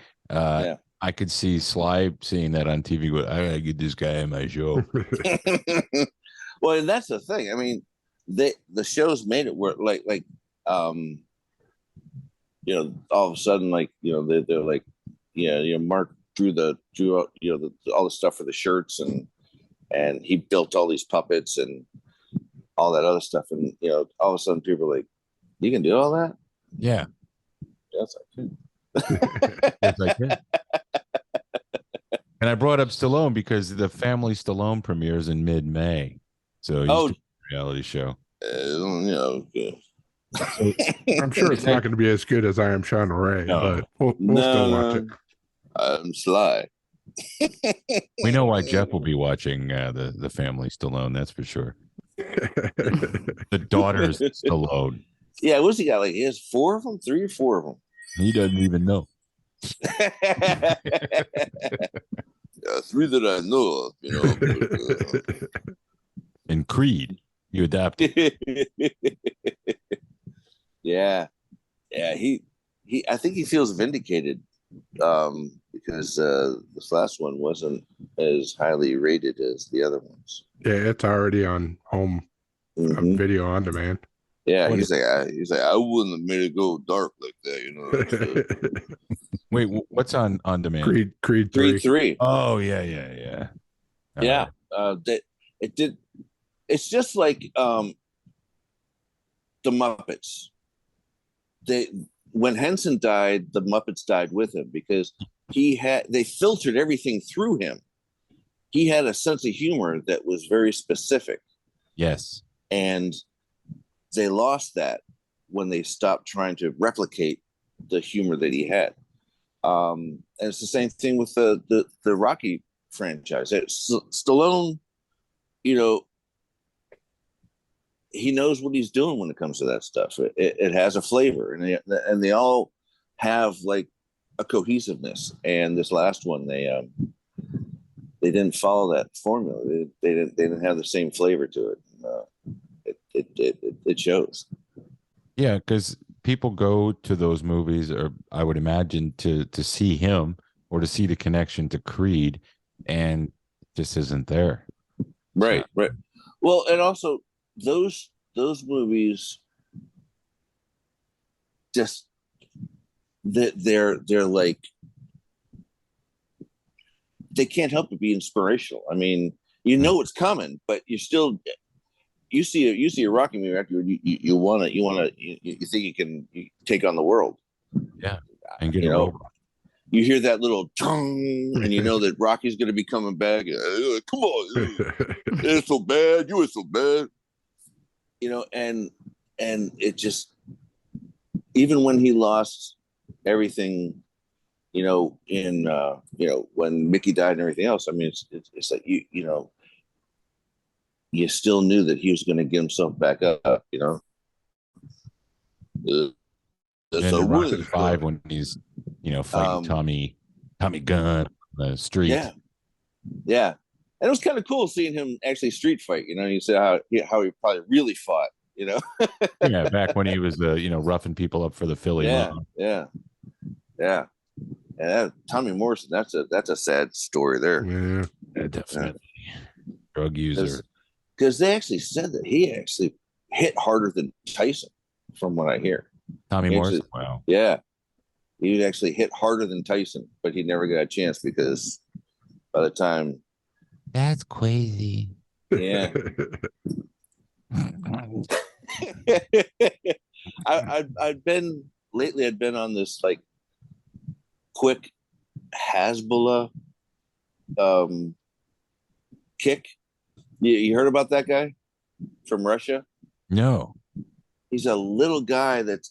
I could see Sly seeing that on TV. I gotta get this guy on my show. Well, and that's the thing. I mean, the shows made it work. All of a sudden, they're like, Mark drew all the stuff for the shirts, and he built all these puppets and all that other stuff, and all of a sudden people are like, you can do all that? Yeah. Yes, I can. Yes, I can. And I brought up Stallone because the Family Stallone premieres in mid-May, so he's doing a reality show. I'm sure it's not going to be as good as I Am Shauna Rae, but we'll still watch it. I'm Sly. We know why Jeff will be watching the Family Stallone, that's for sure. The daughter's Stallone. Yeah, what's he got? He has 4 of them, 3 or 4 of them. He doesn't even know. 3 that I know of, And Creed, you adapted. Yeah. He I think he feels vindicated because this last one wasn't as highly rated as the other ones. Yeah, it's already on home video on demand. Yeah, he's like, I wouldn't have made it go dark like that, Wait, what's on demand? Creed 3. Oh yeah. Yeah, it did. It's just like the Muppets. When Henson died, the Muppets died with him because they filtered everything through him. He had a sense of humor that was very specific. Yes, and they lost that when they stopped trying to replicate the humor that he had. And it's the same thing with the Rocky franchise. Stallone, he knows what he's doing when it comes to that stuff. It has a flavor, and they all have like a cohesiveness. And this last one, they didn't follow that formula. They didn't have the same flavor to it. It shows. Yeah, because people go to those movies, or I would imagine to see him or to see the connection to Creed, and just isn't there. Right. Well, and also those movies, just they're like, they can't help but be inspirational. I mean, it's coming, but you still. You see a Rocky movie after you think you can take on the world. Yeah, and get over. You hear that little tongue, and you know that Rocky's going to be coming back. Come on, it's so bad. You were so bad. And it just, even when he lost everything, when Mickey died and everything else. I mean, it's like you still knew that he was going to get himself back up, That's and Rocky 5 when he's, fighting Tommy Gunn on the street. Yeah. And it was kind of cool seeing him actually street fight. You said how he probably really fought. Yeah, back when he was roughing people up for the Philly. Yeah. And Tommy Morrison, that's a sad story there. Yeah, definitely. Drug user. Because they actually said that he actually hit harder than Tyson, from what I hear. Tommy Morrison? Wow. Yeah. He actually hit harder than Tyson, but he never got a chance because by the time. That's crazy. Yeah. I'd been on this like quick Hezbollah kick. You heard about that guy from Russia? No. He's a little guy that.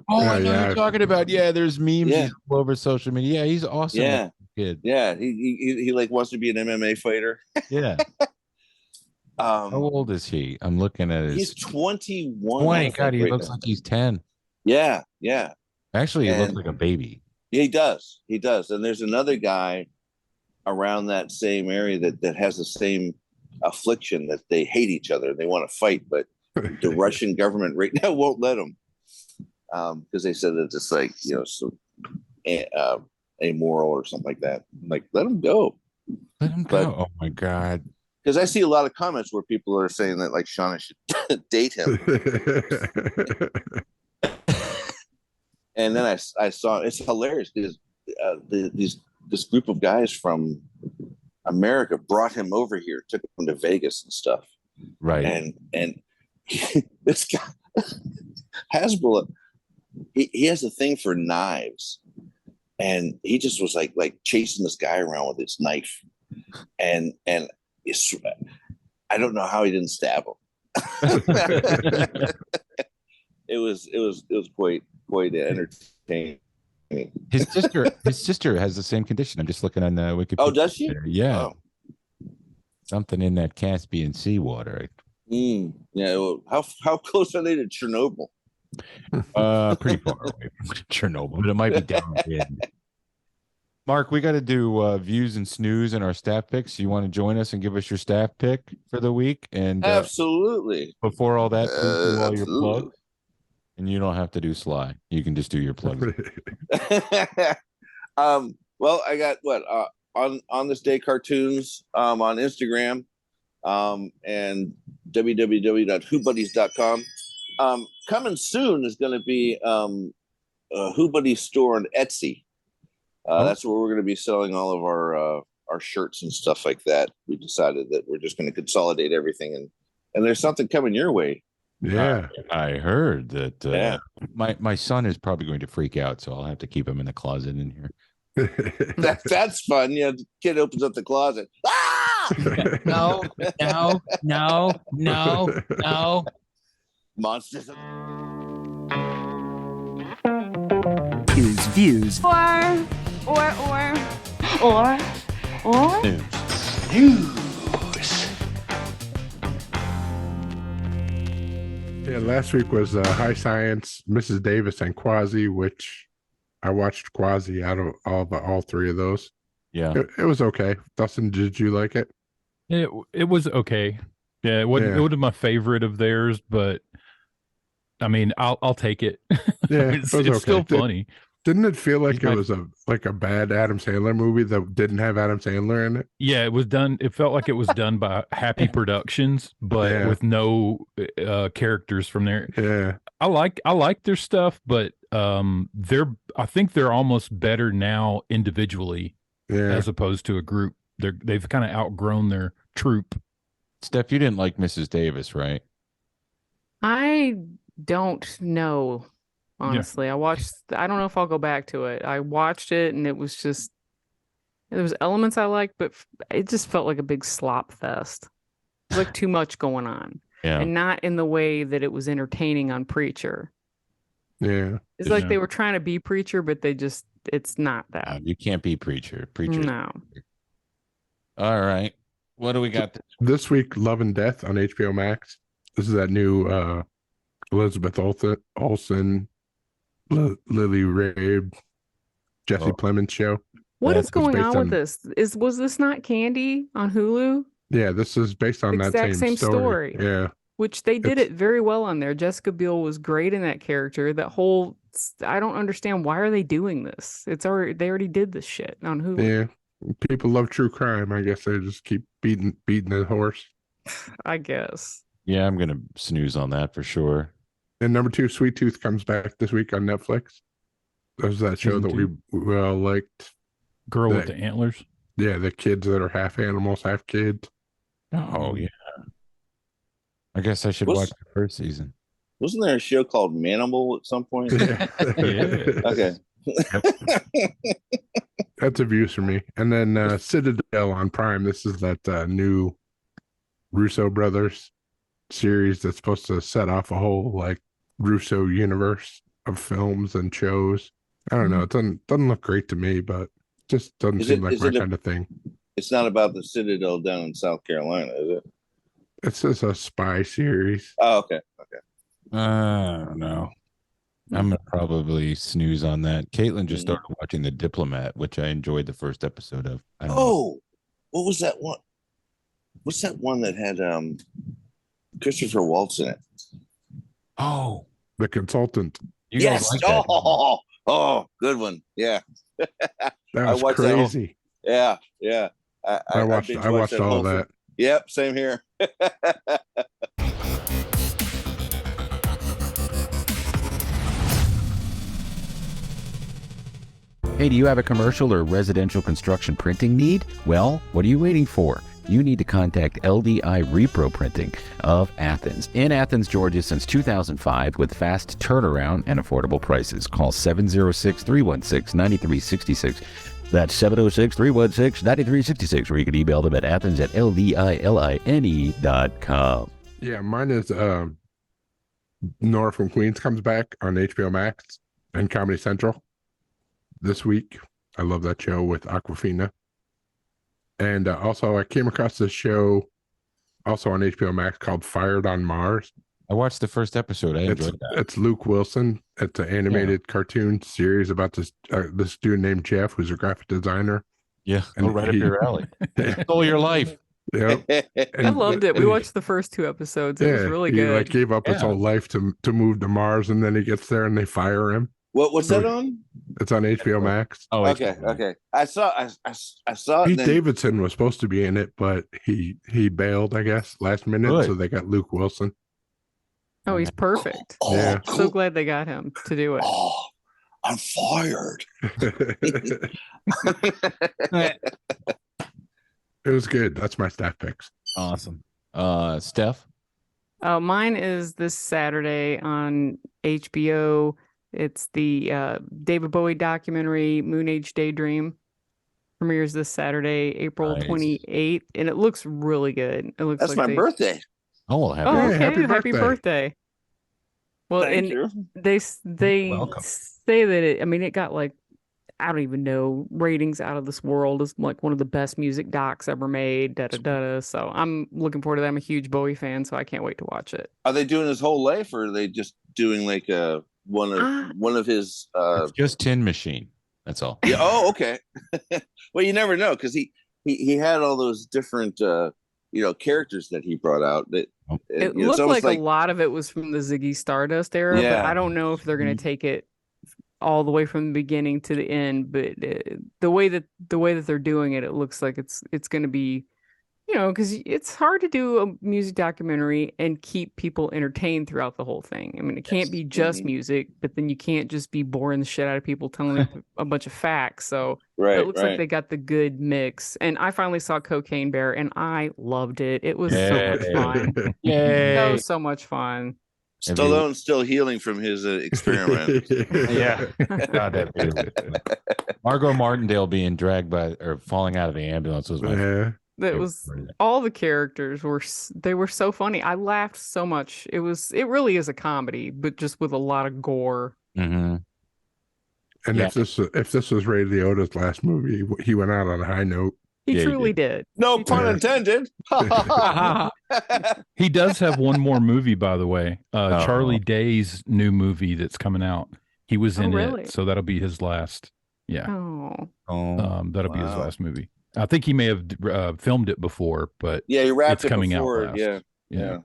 I know you're talking about. Yeah, there's memes all over social media. Yeah, he's awesome. Yeah, kid. Yeah, he like wants to be an MMA fighter. Yeah. How old is he? I'm looking at his. He's 21. 20. God, he looks like he's 10. Yeah. Actually, he looks like a baby. He does. And there's another guy around that same area that has the same affliction, that they hate each other. They want to fight, but the Russian government right now won't let them, because they said that it's like, so amoral or something like that. Like, let them go. Let him go. Oh my God. Because I see a lot of comments where people are saying that like Shauna should date him. And then I saw, it's hilarious because this group of guys from America brought him over here, took him to Vegas and stuff. Right. And this guy, Hezbollah, he has a thing for knives. And he just was like chasing this guy around with his knife. And I don't know how he didn't stab him. It was quite entertaining. His sister has the same condition. I'm just looking on the Wikipedia. Oh, does she? Yeah. Oh. Something in that Caspian Sea water. Yeah. Well, how close are they to Chernobyl? Pretty far away from Chernobyl, but it might be down in. Mark, we got to do views and snooze in our staff picks. You want to join us and give us your staff pick for the week? And absolutely. Before all that, please do all your plugs. And you don't have to do Sly. You can just do your plugs. Well, I got on this day cartoons on Instagram, and www.whobuddies.com. Coming soon is going to be Who Buddies store on Etsy. That's where we're going to be selling all of our shirts and stuff like that. We decided that we're just going to consolidate everything, and there's something coming your way. Yeah, I heard that. My son is probably going to freak out, so I'll have to keep him in the closet in here. That's fun. Yeah, the kid opens up the closet. Ah! No. Monsters. Views. Or. Yeah, last week was High Science, Mrs. Davis, and Quasi, which I watched Quasi out of all three of those. Yeah, it was okay. Dustin, did you like it? It was okay. Yeah, it wasn't my favorite of theirs, but I mean, I'll take it. Yeah, it's okay. Still funny. Didn't it feel like it was a bad Adam Sandler movie that didn't have Adam Sandler in it? Yeah, it was done. It felt like it was done by Happy Productions, but with no characters from there. Yeah, I like their stuff, but I think they're almost better now individually, as opposed to a group. They've kind of outgrown their troupe. Steph, you didn't like Mrs. Davis, right? I don't know. Honestly, I don't know if I'll go back to it. I watched it and it was just, there was elements I liked, but it just felt like a big slop fest. It was like too much going on. Yeah. And not in the way that it was entertaining on Preacher. Yeah. It's like they were trying to be Preacher, but it's not that. You can't be Preacher. No. All right. What do we got? This week, Love and Death on HBO Max. This is that new Elizabeth Olsen, Lily Rabe, Jesse Plemons show. What is going on with this? Was this not Candy on Hulu? Yeah, this is based on that same story. Yeah. Which they did it very well on there. Jessica Biel was great in that character. That whole, I don't understand, why are they doing this? They already did this shit on Hulu. Yeah. People love true crime. I guess they just keep beating the horse. I guess. Yeah, I'm gonna snooze on that for sure. And number 2, Sweet Tooth comes back this week on Netflix. That was that show that we all liked. Girl with the antlers. Yeah, the kids that are half animals, half kids. Oh yeah. I guess I should watch the first season. Wasn't there a show called Manimal at some point? Yeah. Okay. That's a views for me. And then Citadel on Prime. This is that new Russo brothers series that's supposed to set off a whole like Russo universe of films and shows. I don't know. It doesn't look great to me, but just doesn't seem like my kind of thing. It's not about the Citadel down in South Carolina, is it? It's just a spy series. Oh, okay. I don't know. I'm gonna probably snooze on that. Caitlin just started watching The Diplomat, which I enjoyed the first episode of. What was that one? What's that one that had Christopher Waltz in it? Oh, The Consultant. you Yes. guys like that? Oh, good one. Yeah. That was watched that whole- crazy. Yeah. I watched all of that. Yep, same here. Hey, do you have a commercial or residential construction printing need? Well, what are you waiting for? You need to contact LDI Repro Printing of Athens. In Athens, Georgia since 2005 with fast turnaround and affordable prices. Call 706-316-9366. That's 706-316-9366, or you can email them at athens@ldIline.com. Yeah, mine is Nora from Queens comes back on HBO Max and Comedy Central this week. I love that show with Aquafina. And also I came across this show also on HBO Max called Fired on Mars. I watched the first episode. I enjoyed that. It's Luke Wilson. It's an animated cartoon series about this dude named Jeff, who's a graphic designer. Yeah, right up your alley. Stole your life. Yeah, I loved it. We watched the first 2 episodes. It was really good. He like gave up his whole life to move to Mars, and then he gets there and they fire him. What's that on? It's on HBO Max. Oh, okay. I saw it. Pete Davidson was supposed to be in it, but he bailed, I guess, last minute. Good. So they got Luke Wilson. Oh, he's perfect. Yeah. So glad they got him to do it. Oh, I'm fired. It was good. That's my staff picks. Awesome. Steph? Mine is this Saturday on HBO. It's the David Bowie documentary, Moon Age Daydream. Premieres this Saturday, April 28th, and it looks really good. It looks That's like my birthday. Oh, well, happy okay. happy birthday. Well, Thank you. they welcome. say that it got like, I don't even know, ratings out of this world. It's like one of the best music docs ever made. So I'm looking forward to that. I'm a huge Bowie fan, so I can't wait to watch it. Are they doing his whole life, or are they just doing like one of his? It's just Tin Machine. That's all. Yeah. Oh, okay. Well, you never know, because he had all those different characters that he brought out. That it looked like a lot of it was from the Ziggy Stardust era, Yeah. but I don't know if they're going to take it all the way from the beginning to the end. But the way that they're doing it, it looks like it's going to be, because it's hard to do a music documentary and keep people entertained throughout the whole thing. I mean, it can't be just music, but then you can't just be boring the shit out of people telling them a bunch of facts. So it looks like they got the good mix. And I finally saw Cocaine Bear, and I loved it. It was so much fun. Yay. That was so much fun. Stallone's still healing from his experiment. Yeah. God, that beautiful. Margot Martindale being dragged or falling out of the ambulance was my favorite. That was all the characters were so funny. I laughed so much. It really is a comedy, but just with a lot of gore. Mm-hmm. And if this was Ray Liotta's last movie, he went out on a high note. He truly did. No pun intended. He does have one more movie, by the way. Charlie Day's new movie that's coming out. He was in it, so that'll be his last. Yeah. That'll be his last movie. I think he may have filmed it before, but he wrapped it's coming out last. Yeah.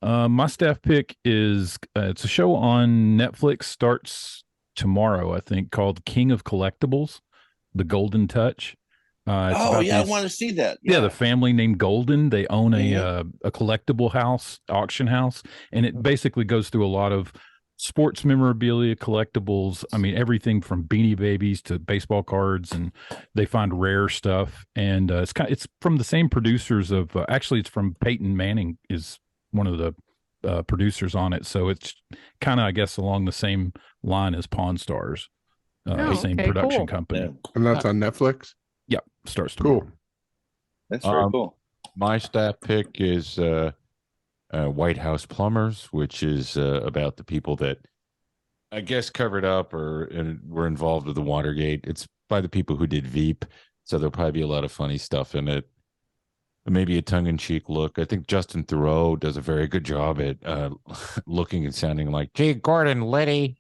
My staff pick is it's a show on Netflix, starts tomorrow, I think, called King of Collectibles, The Golden Touch. I want to see that. Yeah, the family named Golden, they own a collectible house, auction house, and it basically goes through a lot of sports memorabilia, collectibles. I mean, everything from Beanie Babies to baseball cards, and they find rare stuff. And it's from the same producers of actually it's from Peyton Manning is one of the producers on it. So it's kind of, I guess, along the same line as Pawn Stars. same okay, production cool. company. Yeah. And that's on Netflix. Yep, starts tomorrow. Cool. That's very cool. My staff pick is White House Plumbers, which is about the people that I guess covered up or were involved with the Watergate. It's by the people who did Veep, so there'll probably be a lot of funny stuff in it. Maybe a tongue-in-cheek look. I think Justin Theroux does a very good job at looking and sounding like G. Gordon Liddy.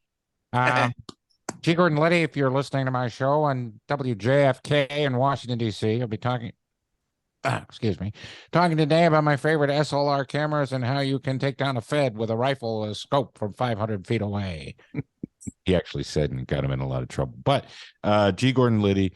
G. Gordon Liddy, if you're listening to my show on WJFK in Washington, D.C., I'll be talking today about my favorite SLR cameras and how you can take down a Fed with a rifle a scope from 500 feet away. he actually said, and got him in a lot of trouble. But G. Gordon Liddy,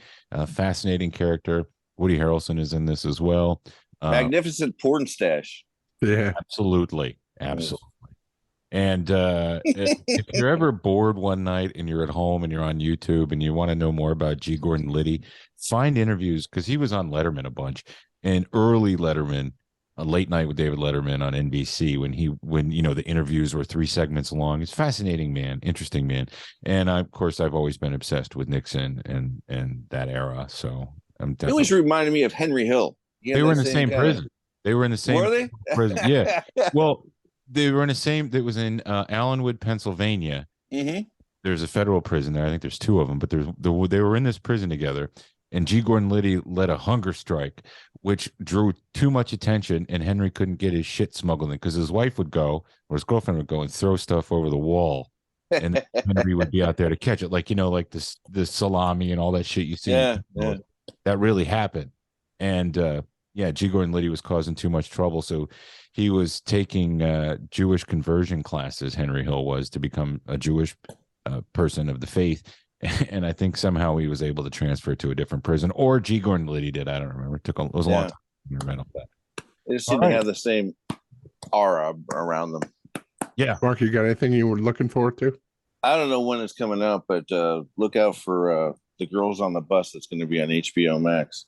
fascinating character. Woody Harrelson is in this as well. Magnificent porn stash. Yeah. Absolutely. And if you're ever bored one night and you're at home and you're on YouTube and you want to know more about G. Gordon Liddy, find interviews, because he was on Letterman a bunch, and early Letterman, a Late Night with David Letterman on NBC, when the interviews were 3 segments long. He's a fascinating man, interesting man. And of course, I've always been obsessed with Nixon and that era. So I'm definitely... He always reminded me of Henry Hill. They were in the same prison. They were in the same Were they? prison. Yeah. Well, they were in the same. That was in Allenwood, Pennsylvania. Mm-hmm. There's a federal prison there. I think there's 2 of them, but they were in this prison together. And G. Gordon Liddy led a hunger strike, which drew too much attention, and Henry couldn't get his shit smuggled in because his wife would go, or his girlfriend would go and throw stuff over the wall, and Henry would be out there to catch it, like the salami and all that shit you see. Yeah. That really happened. And G. Gordon Liddy was causing too much trouble, so he was taking Jewish conversion classes. Henry Hill was, to become a Jewish person of the faith. And I think somehow he was able to transfer to a different prison, or G. Gordon Liddy did. I don't remember. It was a long time to remember that. They just seem to have the same aura around them. Yeah. Mark, you got anything you were looking forward to? I don't know when it's coming out, but look out for The Girls on the Bus. That's going to be on HBO Max.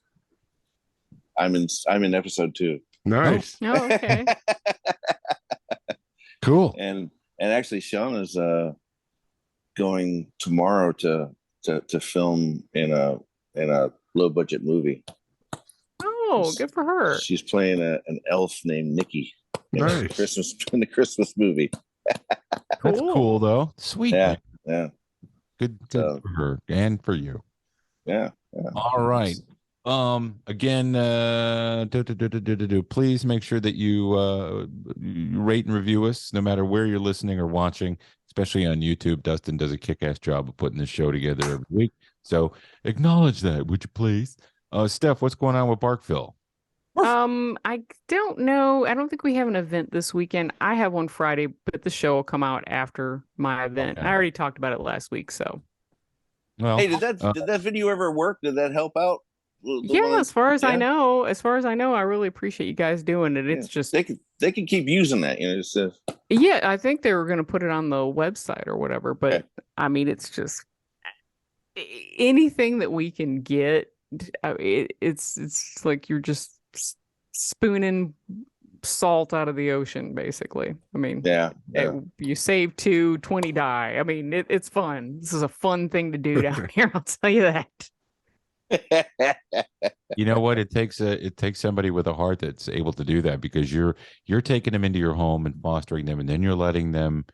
I'm in episode 2. Nice. Oh, okay. Cool. And actually, Shauna's going tomorrow to film in a low budget movie. Oh, good for her. She's playing an elf named Nikki in Nice. the Christmas movie. That's cool though. Sweet. Yeah, man. Good for her and for you. Yeah. All right. Again, please make sure that you rate and review us no matter where you're listening or watching, especially on YouTube. Dustin does a kick-ass job of putting this show together every week, so acknowledge that, would you please? Steph, what's going on with Barkville? I don't know. I don't think we have an event this weekend. I have one Friday, but the show will come out after my event. Okay. I already talked about it last week, so. Well, Hey, did that video ever work? Did that help out? Yeah, as far as I know, I really appreciate you guys doing it. It's just they can keep using that, Just yeah, I think they were going to put it on the website or whatever, but I mean, it's just anything that we can get. It's like you're just spooning salt out of the ocean, basically. I mean, you save 2, 20 die. I mean, it's fun. This is a fun thing to do down here. I'll tell you that. You know what? It takes somebody with a heart that's able to do that, because you're taking them into your home and fostering them, and then you're letting them,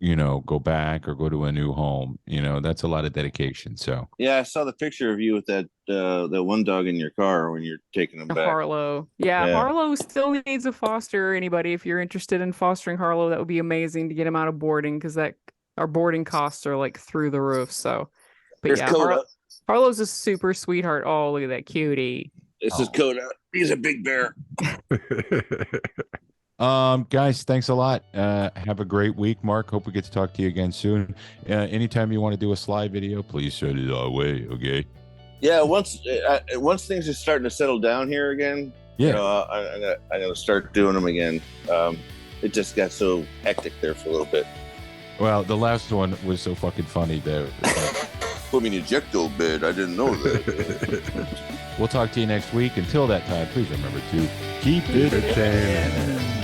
go back or go to a new home. That's a lot of dedication. So yeah, I saw the picture of you with that one dog in your car when you're taking them back. Harlow. Yeah, Harlow still needs a foster. Anybody, if you're interested in fostering Harlow, that would be amazing to get him out of boarding, because our boarding costs are like through the roof. So, but There's Harlow's a super sweetheart. Oh, look at that cutie. This is Coda. He's a big bear. Guys, thanks a lot. Have a great week, Mark. Hope we get to talk to you again soon. Anytime you want to do a Sly video, please send it our way, okay? Yeah, once things are starting to settle down here again, I'm gonna start doing them again. It just got so hectic there for a little bit. Well, the last one was so fucking funny there. Put me in ejecto bed. I didn't know that. We'll talk to you next week. Until that time, please remember to keep it 10.